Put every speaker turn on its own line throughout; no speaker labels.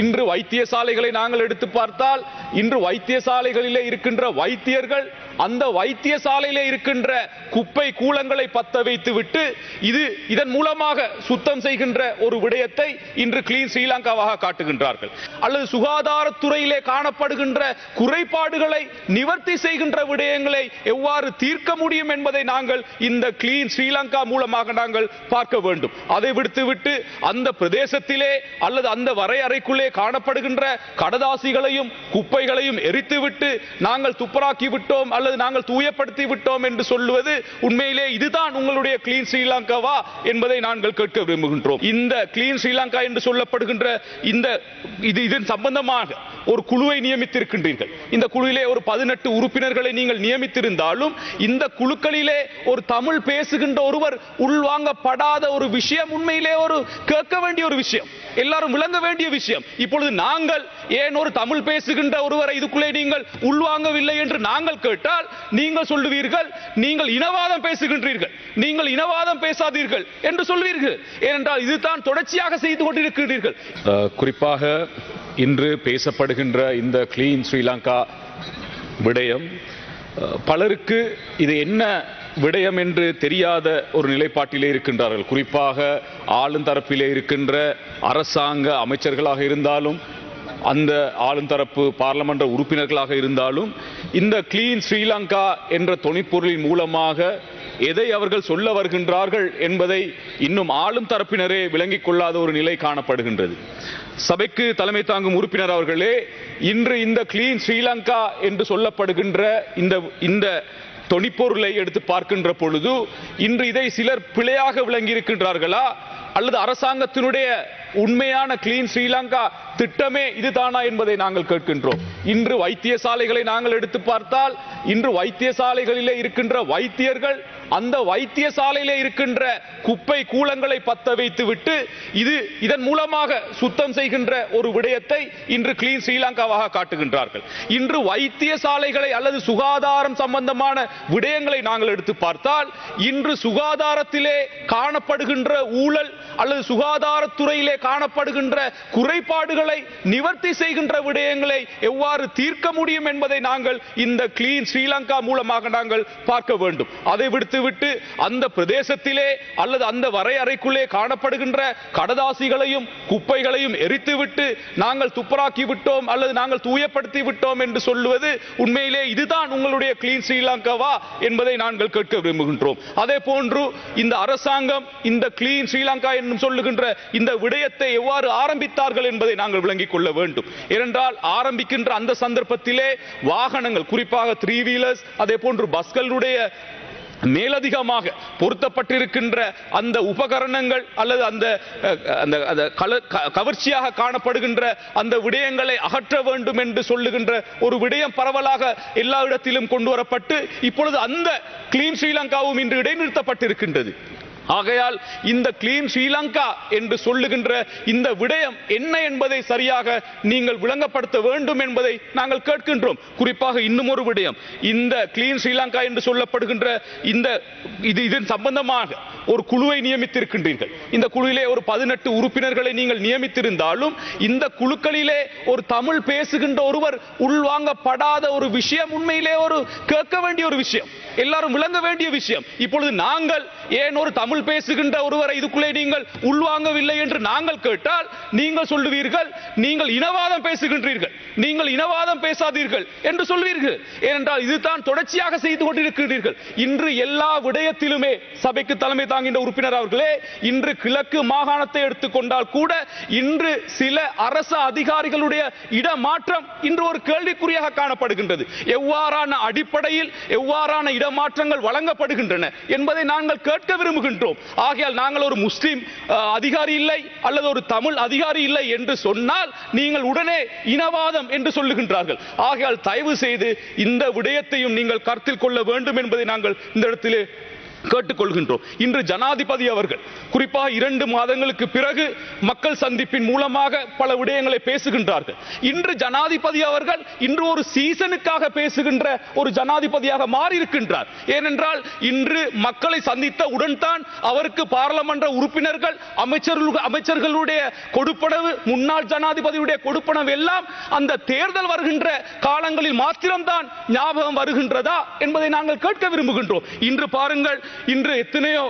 இன்று வைத்தியசாலைகளை நாங்கள் எடுத்து பார்த்தால் இன்று வைத்தியசாலைகளிலே இருக்கின்ற வைத்தியர்கள் அந்த வைத்தியசாலையிலே இருக்கின்ற குப்பை கூலங்களை பத்த வைத்துவிட்டு இதன் மூலமாக சுத்தம் செய்கின்ற ஒரு விடயத்தை இன்று கிளீன் ஸ்ரீலங்காவாக காட்டுகின்றார்கள். அல்லது சுகாதாரத்துறையிலே காணப்படுகின்ற குறைபாடுகளை நிவர்த்தி செய்கின்ற விடயங்களை எவ்வாறு தீர்க்க முடியும் என்பதை நாங்கள் இந்த கிளீன் ஸ்ரீலங்கா மூலமாக நாங்கள் பார்க்க வேண்டும். அதை விடுத்துவிட்டு அந்த பிரதேசத்திலே அல்லது அந்த வரையறைக்குள்ளே காணப்படுகின்ற கடதாசிகளையும் குப்பைகளையும் எரித்துவிட்டு நாங்கள் துப்புராக்கி விட்டோம் அல்லது நாங்கள் தூயப்படுத்தி விட்டோம் என்று சொல்லுவது உண்மையிலே இதுதான் உங்களுடைய கிளீன் ஸ்ரீலங்காவா என்பதை நாங்கள் கேட்க விரும்புகின்றோம். இந்த கிளீன் ஸ்ரீலங்கா என்று சொல்லப்படுகின்ற இதன் சம்பந்தமாக ஒரு குழுவை நியமித்திருக்கின்றீர்கள். இந்த குழுவிலே ஒரு 18 உறுப்பினர்களை நீங்கள் நியமித்திருந்தாலும் இந்த குழுக்களிலே ஒரு தமிழ் பேசுகின்ற ஒருவர் உள்வாங்கப்படாத ஒரு விஷயம் உண்மையிலே ஒரு கேட்க வேண்டிய ஒரு விஷயம், எல்லாரும் விளங்க வேண்டிய விஷயம். இப்பொழுது நாங்கள் ஏன் ஒரு தமிழ் பேசுகின்ற ஒருவரை இதுக்குள்ளே நீங்கள் உள்வாங்கவில்லை என்று நாங்கள் கேட்டால் நீங்கள் சொல்லுவீர்கள் நீங்கள் இனவாதம் பேசுகின்றீர்கள், நீங்கள் இனவாதம் பேசாதீர்கள் என்று சொல்வீர்கள். ஏனென்றால் இதுதான் தொடர்ச்சியாக செய்து கொண்டிருக்கிறீர்கள். குறிப்பாக இன்று பேசப்படுகின்ற இந்த கிளீன் ஸ்ரீலங்கா விடயம் பலருக்கு இது என்ன விடயம் என்று தெரியாத ஒரு நிலைப்பாட்டிலே இருக்கின்றார்கள். குறிப்பாக ஆளுந்தரப்பிலே இருக்கின்ற அரசாங்க அமைச்சர்களாக இருந்தாலும் அந்த ஆளுந்தரப்பு பார்லமென்ற உறுப்பினர்களாக இருந்தாலும் இந்த கிளீன் ஸ்ரீலங்கா என்ற தொனிப்பொருளின் மூலமாக எதை அவர்கள் சொல்ல வருகின்றார்கள் என்பதை இன்னும் ஆளும் தரப்பினரே விளங்கிக் கொள்ளாத ஒரு நிலை காணப்படுகின்றது. சபைக்கு தலைமை தாங்கும் உறுப்பினர் அவர்களே, இன்று இந்த கிளீன் ஸ்ரீலங்கா என்று சொல்லப்படுகின்ற இந்த தொனிப்பொருளை எடுத்து பார்க்கின்ற பொழுது இன்று இதை சிலர் பிழையாக விளங்கி இருக்கின்றார்களா அல்லது அரசாங்கத்தினுடைய உண்மையான கிளீன் ஸ்ரீலங்கா திட்டமே இதுதானா என்பதை நாங்கள் கேட்கின்றோம். இன்று வைத்தியசாலைகளை நாங்கள் எடுத்து பார்த்தால் இன்று வைத்தியசாலைகளிலே இருக்கின்ற வைத்தியர்கள் அந்த வைத்தியசாலையிலே இருக்கின்ற குப்பை கூலங்களை பத்த வைத்துவிட்டு இதன் மூலமாக சுத்தம் செய்கின்ற ஒரு விடயத்தை இன்று கிளீன் ஸ்ரீலங்காவாக காட்டுகின்றார்கள். இன்று வைத்தியசாலைகளை அல்லது சுகாதாரம் சம்பந்தமான விடயங்களை நாங்கள் எடுத்து பார்த்தால் இன்று சுகாதாரத்திலே காணப்படுகின்ற ஊழல் அல்லது சுகாதாரத்துறையிலே காணப்படுகின்ற குறைபாடுகளை நிவர்த்தி செய்கின்ற விடயங்களை எவ்வாறு தீர்க்க முடியும் என்பதை நாங்கள் இந்த கிளீன் ஸ்ரீலங்கா மூலமாக நாங்கள் பார்க்க வேண்டும். அதை விடுத்துவிட்டு அந்த பிரதேசத்திலே அல்லது அந்த வரையறைக்குள்ளே காணப்படுகின்ற கடதாசிகளையும் குப்பைகளையும் எரித்துவிட்டு நாங்கள் துப்புராக்கி விட்டோம் அல்லது நாங்கள் தூயப்படுத்தி விட்டோம் என்று சொல்லுவது உண்மையிலே இதுதான் உங்களுடைய கிளீன் ஸ்ரீலங்காவா என்பதை நாங்கள் கேட்க விரும்புகின்றோம். அதே போன்று இந்த அரசாங்கம் இந்த கிளீன் ஸ்ரீலங்கா என்று சொல்லுகின்ற இந்த விடயத்தை எவ்வாறு ஆரம்பித்தார்கள் என்பதை நாங்கள் விளங்கிக் கொள்ள வேண்டும். ஏனென்றால் ஆரம்பிக்கின்ற அந்த சந்தர்ப்பத்திலே வாகனங்கள் குறிப்பாக 3 வீலர்ஸ் அதே போன்று பஸ்களுடைய மேலதிகமாக பொருத்தப்பட்டிருக்கின்ற அந்த உபகரணங்கள் அல்லது அந்த கவர்ச்சியாக காணப்படுகின்ற அந்த விடயங்களை அகற்ற வேண்டும் என்று சொல்லுகின்ற ஒரு விடயம் பரவலாக எல்லா இடத்திலும் கொண்டு வரப்பட்டு இப்பொழுது அந்த கிளீன் ஸ்ரீலங்காவும் இன்று இடைநிறுத்தப்பட்டிருக்கின்றது. ஆகையால் இந்த கிளீன் ஸ்ரீலங்கா என்று சொல்லுகின்ற இந்த விடயம் என்ன என்பதை சரியாக நீங்கள் விளங்கப்படுத்த வேண்டும் என்பதை நாங்கள் கேட்கின்றோம். குறிப்பாக இன்னும் ஒரு விடயம், இந்த கிளீன் ஸ்ரீலங்கா என்று சொல்லப்படுகின்ற இதன் சம்பந்தமாக ஒரு குழுவை நியமித்திருக்கின்றீர்கள். இந்த குழுவிலே ஒரு 18 உறுப்பினர்களை நீங்கள் நியமித்திருந்தாலும் இந்த குழுக்களிலே ஒரு தமிழ் பேசுகின்ற ஒருவர் உள்வாங்கப்படாத ஒரு விஷயம் உண்மையிலே ஒரு கேட்க வேண்டிய ஒரு விஷயம், எல்லாரும் விளங்க வேண்டிய விஷயம். இப்பொழுது நாங்கள் ஏன் ஒரு தமிழ் பேசுகின்ற ஒருவரை இதுக்குள்ளே நீங்கள் உள்வாங்கவில்லை என்று நாங்கள் கேட்டால் நீங்கள் சொல்லுவீர்கள் நீங்கள் இனவாதம் பேசுகின்றீர்கள், நீங்கள் இனவாதம் பேசாதீர்கள் என்று சொல்வீர்கள். ஏனென்றால் இதுதான் தொடர்ச்சியாக செய்து கொண்டிருக்கிறீர்கள். இன்று எல்லா விடயத்திலுமே சபைக்கு தலைமை தாங்கின்ற உறுப்பினர் அவர்களே, இன்று கிழக்கு மாகாணத்தை எடுத்துக்கொண்டால் கூட இன்று சில அரசு அதிகாரிகளுடைய இடமாற்றம் இன்று ஒரு கேள்விக்குறியாக காணப்படுகின்றது. எவ்வாறான அடிப்படையில் எவ்வாறான இடமாற்றங்கள் வழங்கப்படுகின்றன என்பதை நாங்கள் கேட்க விரும்புகின்றோம். ஆகையால் நாங்கள் ஒரு முஸ்லிம் அதிகாரி இல்லை அல்லது ஒரு தமிழ் அதிகாரி இல்லை என்று சொன்னால் நீங்கள் உடனே இனவாதம் என்று சொல்லுகின்றார்கள். ஆகையால் தயவு செய்து இந்த விடயத்தையும் நீங்கள் கருத்தில் கொள்ள வேண்டும் என்பதை நாங்கள் இந்த இடத்திலே கேட்டுக்கொள்கின்றோம். இன்று ஜனாதிபதி அவர்கள் குறிப்பாக 2 மாதங்களுக்கு பிறகு மக்கள் சந்திப்பின் மூலமாக பல விடயங்களை பேசுகின்றார்கள். இன்று ஜனாதிபதி அவர்கள் இன்று ஒரு சீசனுக்காக பேசுகின்ற ஒரு ஜனாதிபதியாக மாறியிருக்கின்றார். ஏனென்றால் இன்று மக்களை சந்தித்த உடன் தான் அவருக்கு பாராளுமன்ற உறுப்பினர்கள் அமைச்சர்களுடைய கொடுப்பனவு முன்னாள் ஜனாதிபதியுடைய கொடுப்பனவு எல்லாம் அந்த தேர்தல் வருகின்ற காலங்களில் மாத்திரம்தான் ஞாபகம் வருகின்றதா என்பதை நாங்கள் கேட்க விரும்புகின்றோம். இன்று பாருங்கள், இன்று எத்தனையோ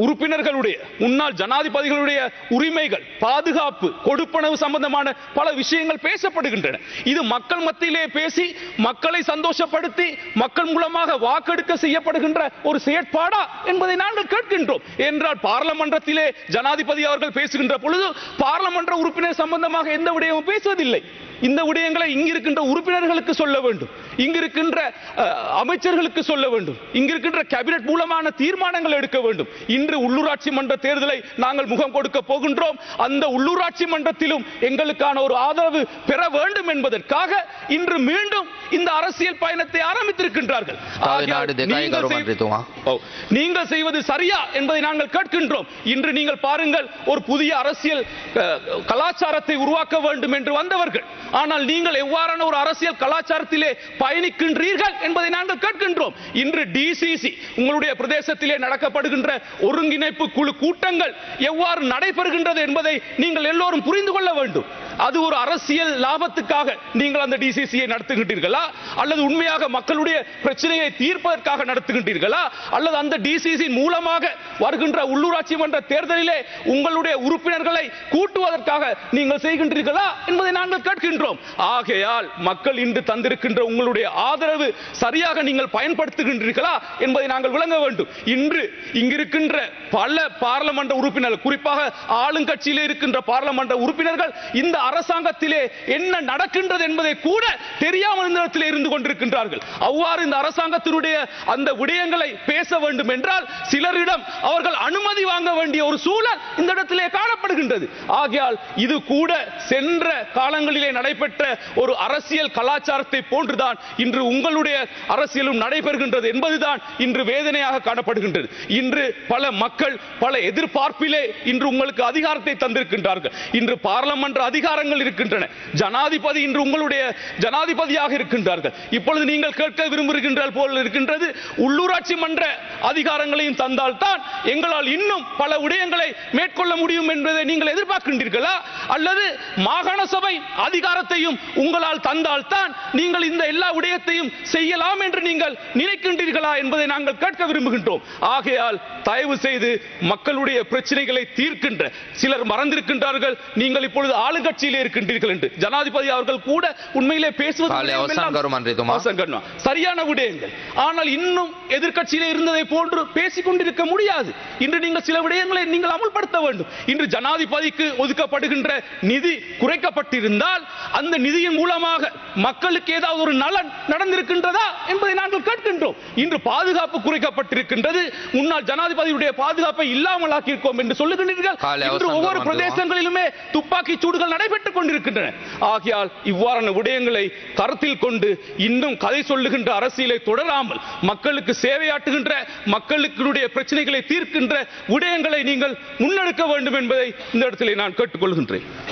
உறுப்பினர்களுடைய முன்னாள் ஜனாதிபதிகளுடைய உரிமைகள், பாதுகாப்பு, கொடுப்பனவு சம்பந்தமான பல விஷயங்கள் பேசப்படுகின்றன. இது மக்கள் மத்தியிலே பேசி மக்களை சந்தோஷப்படுத்தி மக்கள் மூலமாக வாக்கெடுக்க செய்யப்படுகின்ற ஒரு செயற்பாடா என்பதை நாங்கள் கேட்கின்றோம். என்றால் பாராளுமன்றத்திலே ஜனாதிபதி அவர்கள் பேசுகின்ற பொழுது பாராளுமன்ற உறுப்பினர் சம்பந்தமாக எந்த விடயமும் பேசுவதில்லை. இந்த விடயங்களை இங்கிருக்கின்ற உறுப்பினர்களுக்கு சொல்ல வேண்டும், இங்கிருக்கின்ற அமைச்சர்களுக்கு சொல்ல வேண்டும், இங்கிருக்கின்ற கேபினட் மூலமான தீர்மானங்கள் எடுக்க வேண்டும். இன்று உள்ளூராட்சி மன்ற தேர்தலை நாங்கள் முகம் கொடுக்க போகின்றோம். அந்த உள்ளூராட்சி மன்றத்திலும் எங்களுக்கான ஒரு ஆதரவு பெற வேண்டும் என்பதற்காக இன்று மீண்டும் இந்த அரசியல் பயணத்தை ஆரம்பித்திருக்கின்றார்கள். நீங்கள் செய்வது சரியா என்பதை நாங்கள் கேட்கின்றோம். இன்று நீங்கள் பாருங்கள், ஒரு புதிய அரசியல் கலாச்சாரத்தை உருவாக்க வேண்டும் என்று வந்தவர்கள், ஆனால் நீங்கள் எவ்வாறான ஒரு அரசியல் கலாச்சாரத்திலே பயணிக்கின்றீர்கள் என்பதை நாங்கள் கேட்கின்றோம். இன்று டிசிசி உங்களுடைய பிரதேசத்திலே நடக்கப்படுகின்ற ஒருங்கிணைப்பு குழு கூட்டங்கள் எவ்வாறு நடைபெறுகின்றது என்பதை நீங்கள் எல்லோரும் புரிந்து கொள்ள வேண்டும். அது ஒரு அரசியல் லாபத்துக்காக நீங்கள் அந்த டிசிசியை நடத்துகின்றீர்களா, அல்லது உண்மையாக மக்களுடைய பிரச்சனையை தீர்ப்பதற்காக நடத்துகின்றீர்களா, அல்லது அந்த டிசிசி மூலமாக வருகின்ற உள்ளூராட்சி மன்ற தேர்தலிலே உங்களுடைய உறுப்பினர்களை கூட்டுவதற்காக நீங்கள் செய்கின்றீர்களா என்பதை நாங்கள் கேட்கின்றோம். ஆகையால் மக்கள் இன்று தந்திருக்கின்ற உங்களுடைய ஆதரவு சரியாக நீங்கள் பயன்படுத்துகின்றீர்களா என்பதை நாங்கள் விளங்க வேண்டும். இன்று இங்கிருக்கின்ற பல பாராளுமன்ற உறுப்பினர்கள், குறிப்பாக ஆளுங்கட்சியிலே இருக்கின்ற பாராளுமன்ற உறுப்பினர்கள் இந்த அரசாங்கத்திலே என்ன நடக்கின்றது என்பதை கூட தெரியாமல் இந்த இடத்திலே இருந்து கொண்டிருக்கின்றார்கள். அவ்வாறு இந்த அரசாங்கத்தினுடைய அந்த விடயங்களை பேச வேண்டும் என்றால் சிலரிடம் அவர்கள் அனுமதி வாங்க வேண்டிய ஒரு சூழல் இந்த இடத்திலே காணப்படுகின்றது. ஆகையால் இது கூட சென்ற காலங்களிலே நடைபெற்ற ஒரு அரசியல் கலாச்சாரத்தை போன்றுதான் இன்று உங்களுடைய அரசியலும் நடைபெறுகின்றது என்பதுதான் இன்று வேதனையாக காணப்படுகின்றது. இன்று பல மக்கள் பல எதிர்பார்ப்பிலே இன்று உங்களுக்கு அதிகாரத்தை தந்திருக்கின்றார்கள். இன்று பாராளுமன்ற அதிகாரங்கள் இருக்கின்றன. ஜனாதிபதி இன்று உங்களுடைய ஜனாதிபதியாக இருக்கின்றார்கள். இப்பொழுது நீங்கள் கேட்க விரும்புகின்ற போல் இருக்கின்றது, உள்ளூராட்சி மன்ற அதிகாரங்களையும் தந்தால் தான் எங்களால் இன்னும் பல விடயங்களை மேற்கொள்ள முடியும் என்பதை நீங்கள் எதிர்பார்க்கின்றீர்களா, அல்லது மாகாண சபை அதிகாரத்தையும் உங்களால் தந்தால் தான் நீங்கள் இந்த எல்லா விடயத்தையும் செய்யலாம் என்று நீங்கள் நினைக்கின்றீர்களா என்பதை நாங்கள் கேட்க விரும்புகின்றோம். ஆகையால் தயவு செய்து மக்களுடைய பிரச்சனைகளை தீர்க்கின்ற சிலர் மறந்திருக்கின்றார்கள். நீங்கள் இப்பொழுது ஆளுங்கட்சியிலே இருக்கின்றீர்கள் என்று ஜனாதிபதி அவர்கள் கூட உண்மையிலே பேசுவது சரியான விடயங்கள், ஆனால் இன்னும் எதிர்க்கட்சியிலே இருந்ததை போன்று பேசிக் கொண்டிருக்க முடியாது. இன்று நீங்கள் சில விடயங்களை நீங்கள் அமல்படுத்த வேண்டும். இன்று ஜனாதிபதிக்கு ஒதுக்கப்படுகின்ற நிதி குறைக்கப்பட்டிருந்தால் அந்த நிதியின் மூலமாக மக்களுக்கு ஏதாவது ஒரு நலன் நடந்திருக்கின்றதா என்பதை நாங்கள் கேட்கின்றோம். இன்று பாதுகாப்பு குறைக்கப்பட்டிருக்கின்றது, முன்னாள் ஜனாதிபதியுடைய பாதுகாப்பை இல்லாமல் ஆக்கியிருக்கோம் என்று சொல்லுகின்றீர்கள். இன்று ஒவ்வொரு பிரதேசங்களிலுமே துப்பாக்கி சூடுகள் நடைபெற்றுக் கொண்டிருக்கின்றன. ஆகையால் இவ்வாறான விடயங்களை கருத்தில் கொண்டு இன்னும் கதை சொல்லுகின்ற அரசியலை தொடராமல் மக்களுக்கு சேவையாற்றுகின்ற, மக்களுடைய பிரச்சனைகளை தீர்க்கின்ற விடயங்களை நீங்கள் முன்னெடுக்க வேண்டும் என்பதை இந்த இடத்திலே நான் கேட்டுக்கொள்கின்றேன்.